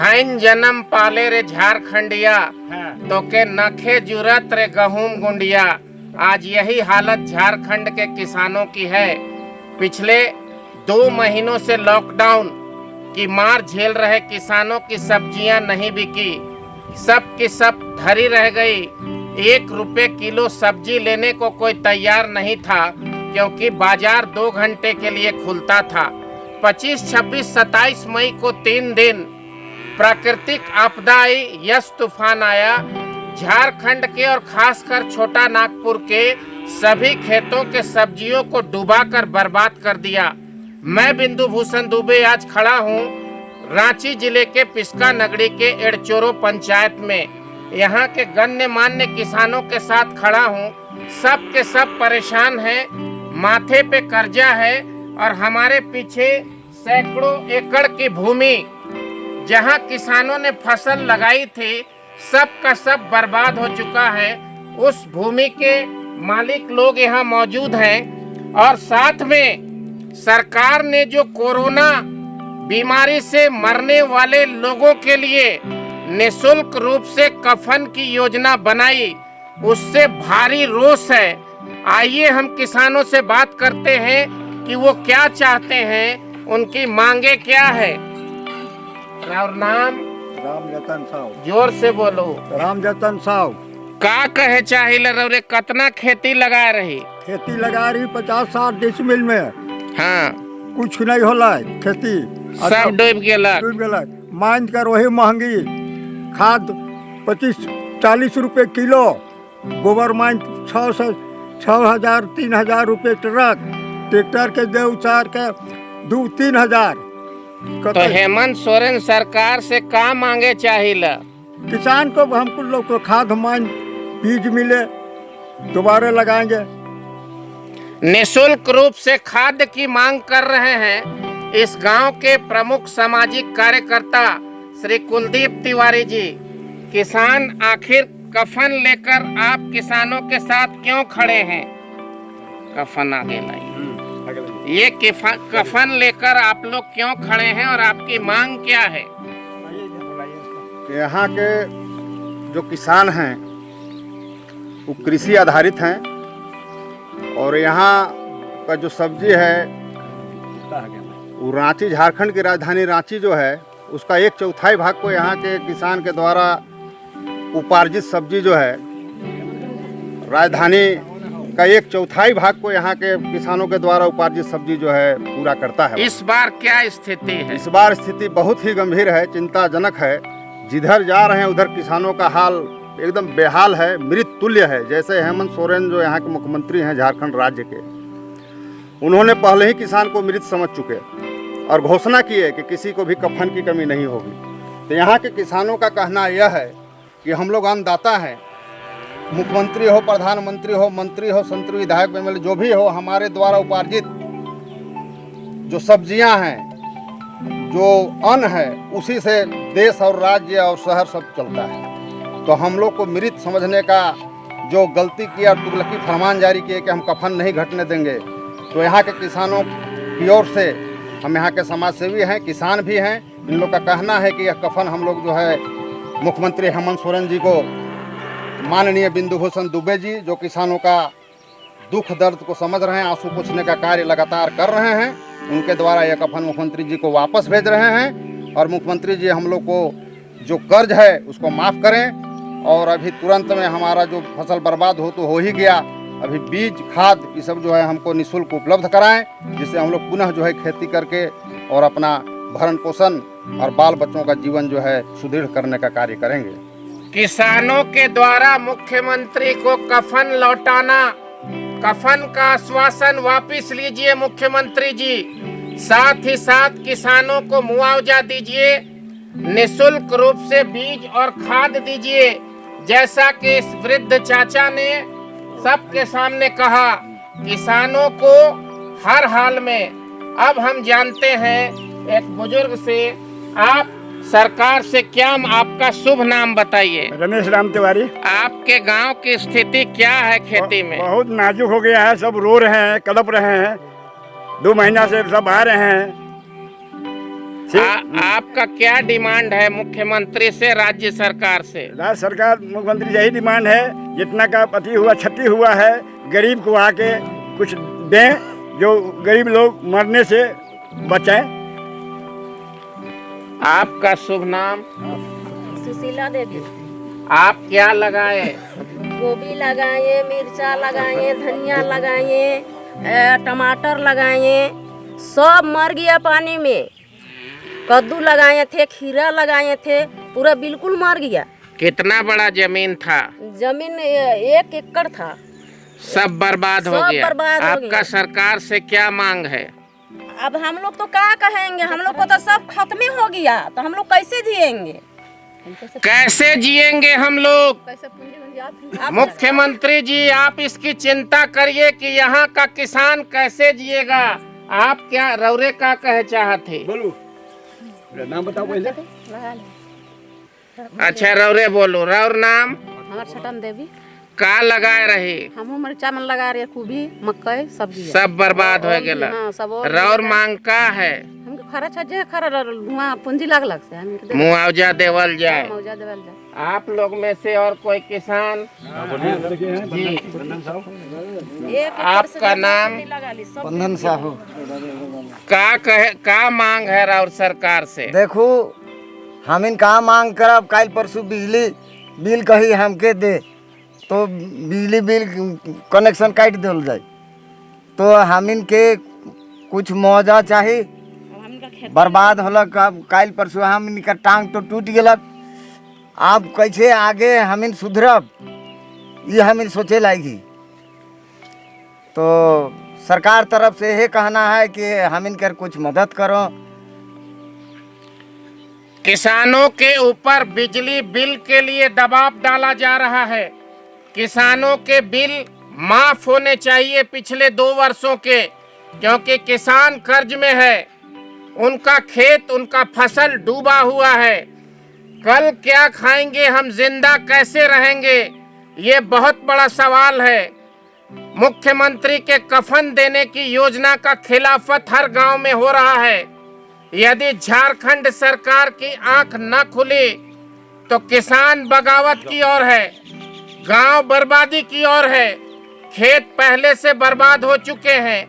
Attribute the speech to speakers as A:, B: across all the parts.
A: हैन जन्म पाले रे झारखंडिया, तो के नखे जुरत रे गहूम गुंडिया। आज यही हालत झारखंड के किसानों की है। पिछले 2 महीनों से लॉकडाउन की मार झेल रहे किसानों की सब्जियां नहीं बिकी, सब की सब धरी रह गई। 1 रुपए किलो सब्जी लेने को कोई तैयार नहीं था, क्योंकि बाजार 2 घंटे के लिए खुलता था। 25, 26, 27 मई को 3 दिन प्राकृतिक आपदा आई, यस तूफान आया। झारखंड के और खासकर छोटा नागपुर के सभी खेतों के सब्जियों को डुबाकर बर्बाद कर दिया। मैं बिंदु भूषण दुबे आज खड़ा हूँ रांची जिले के पिस्का नगरी के एड़चोरो पंचायत में। यहाँ के गण्यमान्य किसानों के साथ खड़ा हूँ। सब के सब परेशान हैं, माथे पे कर्जा है और हमारे पीछे सैकड़ों एकड़ की भूमि जहाँ किसानों ने फसल लगाई थी, सब का सब बर्बाद हो चुका है। उस भूमि के मालिक लोग यहाँ मौजूद हैं और साथ में सरकार ने जो कोरोना बीमारी से मरने वाले लोगों के लिए निःशुल्क रूप से कफन की योजना बनाई, उससे भारी रोष है। आइए हम किसानों से बात करते हैं कि वो क्या चाहते हैं, उनकी मांगे क्या है। और नाम?
B: रामजतन साहू।
A: जोर से बोलो।
B: रामजतन साहू।
A: का कहे चाहिए रौरे, कितना खेती लगा रही?
B: खेती लगा रही 50-60 डिसमिल में।
A: हाँ,
B: कुछ नहीं होला खेती,
A: सब डूब गेला।
B: डूब गेला। मान कर वही महंगी खाद 25-40 रुपए किलो, गोबर मान 6,000 3,000 रुपए ट्रक, ट्रैक्टर के दे उचार के 2-3 हजार।
A: तो हेमंत सोरेन सरकार से का मांगे चाहिए?
B: किसान को हमको लोग को खाद मान बीज मिले, दोबारा लगाएंगे।
A: निःशुल्क रूप से खाद्य की मांग कर रहे हैं इस गांव के प्रमुख सामाजिक कार्यकर्ता श्री कुलदीप तिवारी जी। किसान आखिर कफन लेकर आप किसानों के साथ क्यों खड़े हैं? कफन आगे लाइए। ये कफन लेकर आप लोग क्यों खड़े हैं और आपकी मांग क्या है?
C: यहाँ के जो किसान हैं वो कृषि आधारित हैं और यहाँ का जो सब्जी है वो रांची, झारखंड की राजधानी रांची जो है उसका 1/4 भाग को यहाँ के किसान के द्वारा उपार्जित सब्जी जो है, राजधानी का 1/4 भाग को यहाँ के किसानों के द्वारा उपार्जित सब्जी जो है पूरा करता है।
A: इस बार क्या स्थिति है?
C: इस बार स्थिति बहुत ही गंभीर है, चिंताजनक है। जिधर जा रहे हैं उधर किसानों का हाल एकदम बेहाल है, मृत तुल्य है। जैसे हेमंत सोरेन जो यहाँ के मुख्यमंत्री हैं झारखंड राज्य के, उन्होंने पहले ही किसान को मृत समझ चुके और घोषणा की है कि किसी को भी कफन की कमी नहीं होगी। तो यहाँ के किसानों का कहना यह है कि हम लोग अन्नदाता हैं, मुख्यमंत्री हो, प्रधानमंत्री हो, मंत्री हो, संतरी विधायक एमएलए जो भी हो, हमारे द्वारा उपार्जित जो सब्जियां हैं, जो अन्न है, उसी से देश और राज्य और शहर सब चलता है। तो हम लोग को मृत समझने का जो गलती किया और तुगलकी फरमान जारी किए कि हम कफन नहीं घटने देंगे, तो यहाँ के किसानों की ओर से हम यहाँ के समाज सेवी हैं, किसान भी हैं, इन लोग का कहना है कि यह कफन हम लोग जो है मुख्यमंत्री हेमंत सोरेन जी को, माननीय बिंदु भूषण दुबे जी जो किसानों का दुख दर्द को समझ रहे हैं, आंसू पोंछने का कार्य लगातार कर रहे हैं, उनके द्वारा यह कफन मुख्यमंत्री जी को वापस भेज रहे हैं। और मुख्यमंत्री जी हम लोग को जो कर्ज है उसको माफ़ करें और अभी तुरंत में हमारा जो फसल बर्बाद हो तो हो ही गया, अभी बीज खाद ये सब जो है हमको निःशुल्क उपलब्ध कराएं, जिससे हम लोग पुनः जो है खेती करके और अपना भरण पोषण और बाल बच्चों का जीवन जो है सुदृढ़ करने का कार्य करेंगे।
A: किसानों के द्वारा मुख्यमंत्री को कफन लौटाना, कफन का आश्वासन वापस लीजिए मुख्यमंत्री जी। साथ ही साथ किसानों को मुआवजा दीजिए, निःशुल्क रूप से बीज और खाद दीजिए, जैसा कि इस वृद्ध चाचा ने सबके सामने कहा। किसानों को हर हाल में, अब हम जानते हैं एक बुजुर्ग से, आप सरकार से क्या, आपका शुभ नाम बताइए?
D: रमेश राम तिवारी।
A: आपके गांव की स्थिति क्या है खेती में?
D: बहुत नाजुक हो गया है, सब रो रहे हैं, कलप रहे हैं, 2 महीना से सब आ रहे हैं।
A: आपका क्या डिमांड है मुख्यमंत्री से, राज्य सरकार से?
D: राज्य सरकार मुख्यमंत्री यही डिमांड है, जितना का पति हुआ क्षति हुआ है गरीब को आके कुछ दें, जो गरीब लोग मरने से बचें।
A: आपका शुभ नाम?
E: सुशीला देवी।
A: आप क्या लगाए?
E: गोभी लगाए, मिर्चा लगाए, धनिया लगाए, टमाटर लगाए, सब मर गया पानी में। कद्दू लगाए थे, खीरा लगाए थे, पूरा बिल्कुल मर गया।
A: कितना बड़ा जमीन था?
E: जमीन 1 एकड़ था।
A: सब बर्बाद हो
E: सब
A: गया।
E: बर्बाद हो
A: आपका
E: गया।
A: सरकार से क्या मांग है?
E: अब हम लोग तो क्या कहेंगे, हम लोग को तो सब खत्म ही हो गया, तो हम लोग कैसे जिएंगे?
A: कैसे जिएंगे हम लोग?
E: आप
A: मुख्यमंत्री जी, आप इसकी चिंता करिए कि यहाँ का किसान कैसे जिएगा। आप क्या रौरे का कहे चाहते?
D: बोलो, नाम बताओ पहले।
A: अच्छा रौरे बोलो। रौर नाम?
F: हमार छटन देवी।
A: का लगाए रही?
F: हम मरचा मन लगा रहे, गोभी, मकई, सब्जी
A: सब बर्बाद हो गया।
F: हाँ, सब
A: रौर मांग का है?
F: हमके खरा छजे खरा वहाँ पूंजी लागलक से हमके दे
A: मुआवजा देवल जाए।
F: मौजा देवल जाए।
A: आप लोग में से और कोई किसान? जी, आपका नाम?
G: बंधन साहू।
A: का मांग है राउर सरकार से?
G: देखो हम इन कहाँ मांग करब, कल परसों बिजली बिल कही हमके दे तो बिजली बिल कनेक्शन काट दिल जाए, तो हम इनके कुछ मुआवजा चाहिए। बर्बाद होलक, अब कल परसों हम इनका टांग तो टूट गलक, आप कैसे आगे हम इन सुधरब, ये हम इन सोचे लागी। तो सरकार तरफ से ये कहना है कि हम इनकर कुछ मदद करो।
A: किसानों के ऊपर बिजली बिल के लिए दबाव डाला जा रहा है। किसानों के बिल माफ होने चाहिए पिछले 2 वर्षों के, क्योंकि किसान कर्ज में है, उनका खेत, उनका फसल डूबा हुआ है। कल क्या खाएंगे हम, जिंदा कैसे रहेंगे, ये बहुत बड़ा सवाल है। मुख्यमंत्री के कफन देने की योजना का खिलाफत हर गांव में हो रहा है। यदि झारखंड सरकार की आंख न खुली तो किसान बगावत की ओर है, गांव बर्बादी की ओर है। खेत पहले से बर्बाद हो चुके हैं,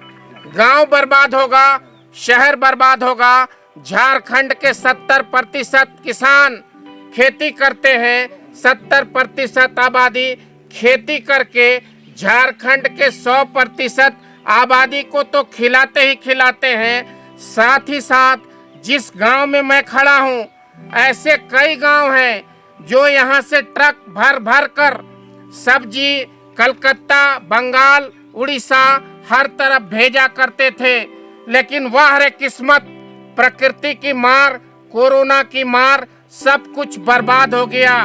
A: गांव बर्बाद होगा, शहर बर्बाद होगा। झारखंड के 70% किसान खेती करते हैं, 70% आबादी खेती करके झारखंड के 100% आबादी को तो खिलाते ही खिलाते हैं। साथ ही साथ जिस गांव में मैं खड़ा हूं, ऐसे कई गांव हैं जो यहां से ट्रक भर भर कर सब्जी कलकत्ता, बंगाल, उड़ीसा हर तरफ भेजा करते थे। लेकिन वाह रे किस्मत, प्रकृति की मार, कोरोना की मार, सब कुछ बर्बाद हो गया।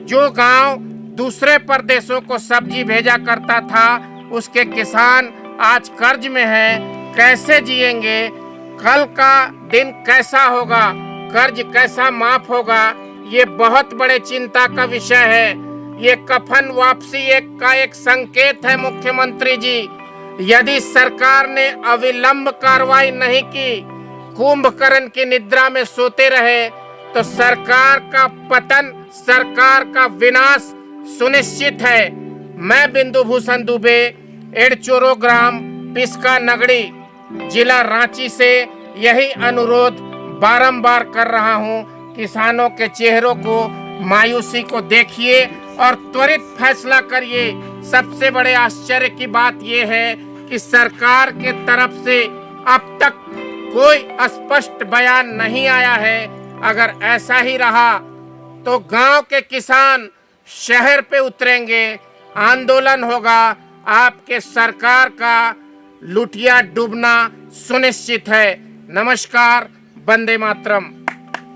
A: जो गांव दूसरे प्रदेशों को सब्जी भेजा करता था, उसके किसान आज कर्ज में हैं। कैसे जिएंगे? कल का दिन कैसा होगा? कर्ज कैसा माफ होगा? ये बहुत बड़े चिंता का विषय है। ये कफन वापसी एक संकेत है मुख्यमंत्री जी। यदि सरकार ने अविलंब कार्रवाई नहीं की, कुंभकर्ण की निद्रा में सोते रहे, तो सरकार का पतन, सरकार का विनाश सुनिश्चित है। मैं बिंदु भूषण दुबे, एडचोरो ग्राम, पिस्का नगड़ी, जिला रांची से यही अनुरोध बारंबार कर रहा हूं। किसानों के चेहरों को, मायूसी को देखिए और त्वरित फैसला करिए। सबसे बड़े आश्चर्य की बात यह है कि सरकार के तरफ से अब तक कोई स्पष्ट बयान नहीं आया है। अगर ऐसा ही रहा तो गांव के किसान शहर पे उतरेंगे, आंदोलन होगा। आपके सरकार का लुटिया डूबना सुनिश्चित है। नमस्कार, वंदे मातरम।